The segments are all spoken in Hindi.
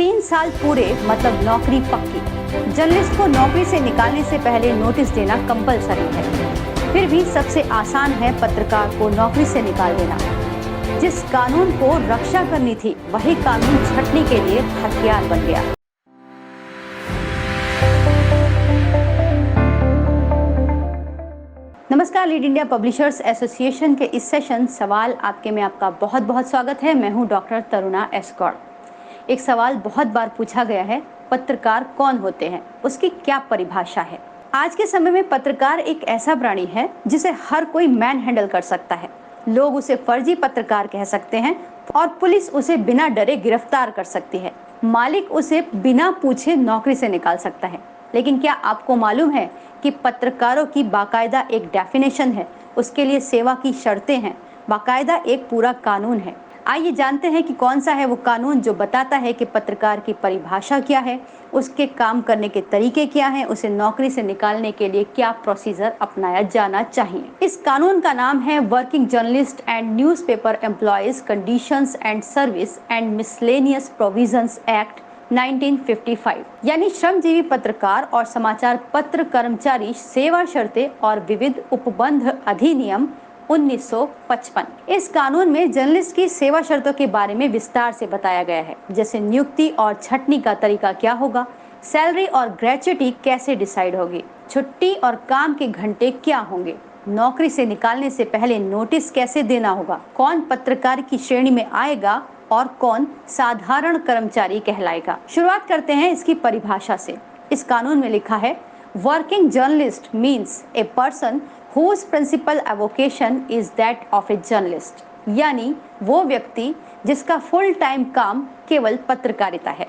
3 साल पूरे मतलब नौकरी पक्की। जर्नलिस्ट को नौकरी से निकालने से पहले नोटिस देना कंपलसरी है। फिर भी सबसे आसान है पत्रकार को नौकरी से निकाल देना। जिस कानून को रक्षा करनी थी वही कानून छंटनी के लिए हथियार बन गया। नमस्कार, लीड इंडिया पब्लिशर्स एसोसिएशन के इस सेशन सवाल आपके में आपका बहुत बहुत स्वागत है। मैं हूं डॉक्टर तरुणा एस गौड़। एक सवाल बहुत बार पूछा गया है, पत्रकार कौन होते हैं, उसकी क्या परिभाषा है। आज के समय में पत्रकार एक ऐसा प्राणी है जिसे हर कोई मैन हैंडल कर सकता है। लोग उसे फर्जी पत्रकार कह सकते हैं और पुलिस उसे बिना डरे गिरफ्तार कर सकती है। मालिक उसे बिना पूछे नौकरी से निकाल सकता है। लेकिन क्या आपको मालूम है कि पत्रकारों की बाकायदा एक डेफिनेशन है, उसके लिए सेवा की शर्तें हैं, बाकायदा एक पूरा कानून है। आइए जानते हैं कि कौन सा है वो कानून जो बताता है कि पत्रकार की परिभाषा क्या है, उसके काम करने के तरीके क्या हैं, उसे नौकरी से निकालने के लिए क्या प्रोसीजर अपनाया जाना चाहिए। इस कानून का नाम है working journalist and newspaper employees conditions and service and miscellaneous provisions act 1955, यानी श्रमजीवी पत्रकार और समाचार पत्र कर्मचारी सेवा शर्तें और विविध उपबंध अधिनियम 1955। इस कानून में जर्नलिस्ट की सेवा शर्तों के बारे में विस्तार से बताया गया है, जैसे नियुक्ति और छंटनी का तरीका क्या होगा, सैलरी और ग्रेच्युटी कैसे डिसाइड होगी, छुट्टी और काम के घंटे क्या होंगे, नौकरी से निकालने से पहले नोटिस कैसे देना होगा, कौन पत्रकार की श्रेणी में आएगा और कौन साधारण कर्मचारी कहलाएगा। शुरुआत करते हैं इसकी परिभाषा से। इस कानून में लिखा है, working journalist means a person whose principal avocation is that of a journalist, यानी वो व्यक्ति जिसका फुल टाइम काम केवल पत्रकारिता है।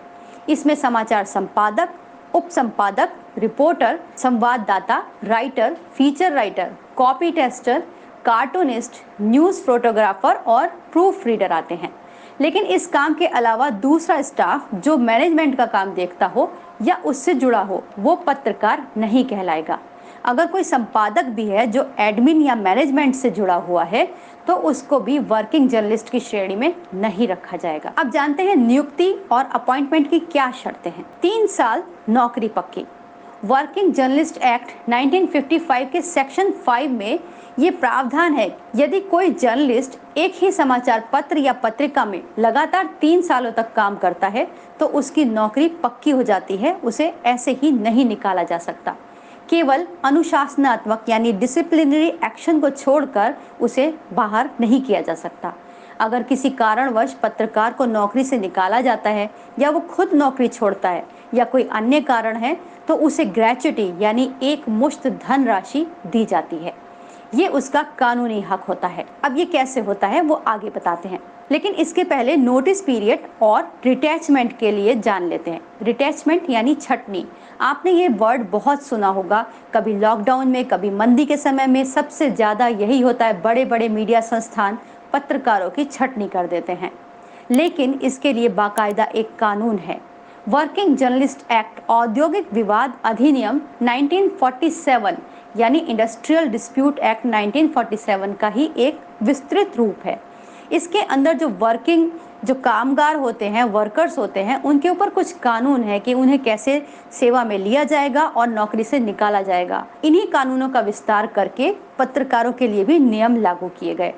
इसमें समाचार संपादक, उप संपादक, रिपोर्टर, संवाददाता, writer, feature writer, copy tester, cartoonist, news photographer और प्रूफ रीडर आते हैं। लेकिन इस काम के अलावा दूसरा स्टाफ जो मैनेजमेंट का काम देखता हो या उससे जुड़ा हो वो पत्रकार नहीं कहलाएगा। अगर कोई संपादक भी है जो एडमिन या मैनेजमेंट से जुड़ा हुआ है तो उसको भी वर्किंग जर्नलिस्ट की श्रेणी में नहीं रखा जाएगा। अब जानते हैं नियुक्ति और अपॉइंटमेंट की क्या शर्तें हैं। 3 साल नौकरी पक्की। वर्किंग जर्नलिस्ट एक्ट 1955 के सेक्शन 5 में ये प्रावधान है, यदि कोई जर्नलिस्ट एक ही समाचार पत्र या पत्रिका में लगातार 3 सालों तक काम करता है तो उसकी नौकरी पक्की हो जाती है, उसे ऐसे ही नहीं निकाला जा सकता। केवल अनुशासनात्मक यानी डिसिप्लिनरी एक्शन को छोड़कर उसे बाहर नहीं किया जा सकता। अगर किसी कारणवश पत्रकार को नौकरी से निकाला जाता है या वो खुद नौकरी छोड़ता है या कोई अन्य कारण है तो उसे ग्रेच्युटी यानी एक मुश्त धन राशि दी जाती है। ये उसका कानूनी हक होता है। अब ये कैसे होता है वो आगे बताते हैं, लेकिन इसके पहले नोटिस पीरियड और रिटैचमेंट के लिए जान लेते हैं। रिटैचमेंट यानी छंटनी। आपने ये वर्ड बहुत सुना होगा, कभी लॉकडाउन में, कभी मंदी के समय में। सबसे ज़्यादा यही होता है, बड़े बड़े मीडिया संस्थान पत्रकारों की छंटनी कर देते हैं। लेकिन इसके लिए बाकायदा एक कानून है। वर्किंग जर्नलिस्ट एक्ट औद्योगिक विवाद अधिनियम 1947 यानी इंडस्ट्रियल डिस्प्यूट एक्ट 1947 का ही एक विस्तृत रूप है। इसके अंदर जो कामगार होते हैं, वर्कर्स होते हैं, उनके ऊपर कुछ कानून है कि उन्हें कैसे सेवा में लिया जाएगा और नौकरी से निकाला जाएगा। इन्हीं कानूनों का विस्तार करके पत्रकारों के लिए भी नियम लागू किए गए।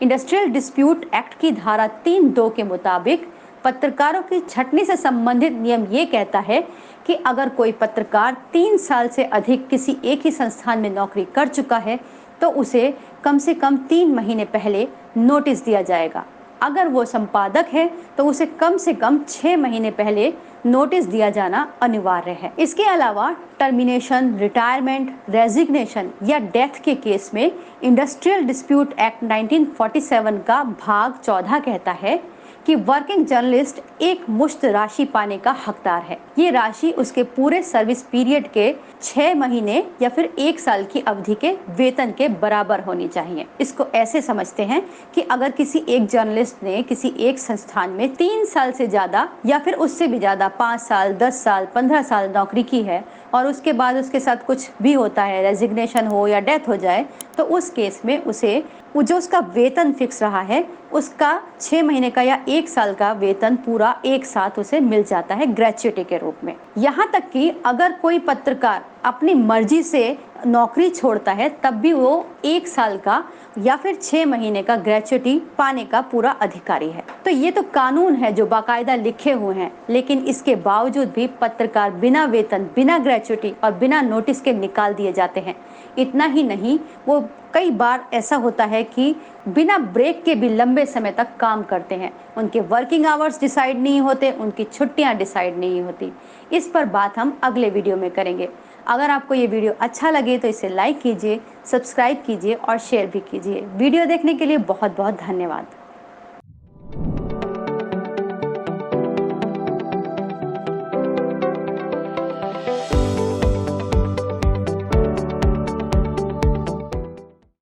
इंडस्ट्रियल डिस्प्यूट एक्ट की धारा 3(2) के मुताबिक पत्रकारों की छंटनी से संबंधित नियम ये कहता है कि अगर कोई पत्रकार 3 साल से अधिक किसी एक ही संस्थान में नौकरी कर चुका है तो उसे कम से कम 3 महीने पहले नोटिस दिया जाएगा। अगर वो संपादक है तो उसे कम से कम 6 महीने पहले नोटिस दिया जाना अनिवार्य है। इसके अलावा टर्मिनेशन, रिटायरमेंट, रेजिग्नेशन या डेथ के केस में इंडस्ट्रियल डिस्प्यूट एक्ट 1947 का भाग 14 कहता है कि वर्किंग जर्नलिस्ट एक मुश्त राशि पाने का हकदार है। ये राशि उसके पूरे सर्विस पीरियड के 6 महीने या फिर 1 साल की अवधि के वेतन के बराबर होनी चाहिए। इसको ऐसे समझते हैं कि अगर किसी एक जर्नलिस्ट ने किसी एक संस्थान में 3 साल से ज्यादा या फिर उससे भी ज्यादा 5 साल, 10 साल, 15 साल नौकरी की है और उसके बाद उसके साथ कुछ भी होता है, रेजिग्नेशन हो या डेथ हो जाए, तो उस केस में उसे जो उसका वेतन फिक्स रहा है उसका 6 महीने का या 1 साल का वेतन पूरा एक साथ उसे मिल जाता है ग्रेच्युटी के रूप में। यहाँ तक कि अगर कोई पत्रकार अपनी मर्जी से नौकरी छोड़ता है तब भी वो 1 साल का या फिर 6 महीने का ग्रेच्युटी पाने का पूरा अधिकारी है। तो ये तो कानून है जो बाकायदा लिखे हुए हैं, लेकिन इसके बावजूद भी पत्रकार बिना वेतन, बिना ग्रेच्युटी और बिना नोटिस के निकाल दिए जाते हैं। इतना ही नहीं, वो कई बार ऐसा होता है कि बिना ब्रेक के भी लंबे समय तक काम करते हैं। उनके वर्किंग आवर्स डिसाइड नहीं होते, उनकी छुट्टियां डिसाइड नहीं होती। इस पर बात हम अगले वीडियो में करेंगे। अगर आपको ये वीडियो अच्छा लगे तो इसे लाइक कीजिए, सब्सक्राइब कीजिए और शेयर भी कीजिए। वीडियो देखने के लिए बहुत बहुत धन्यवाद।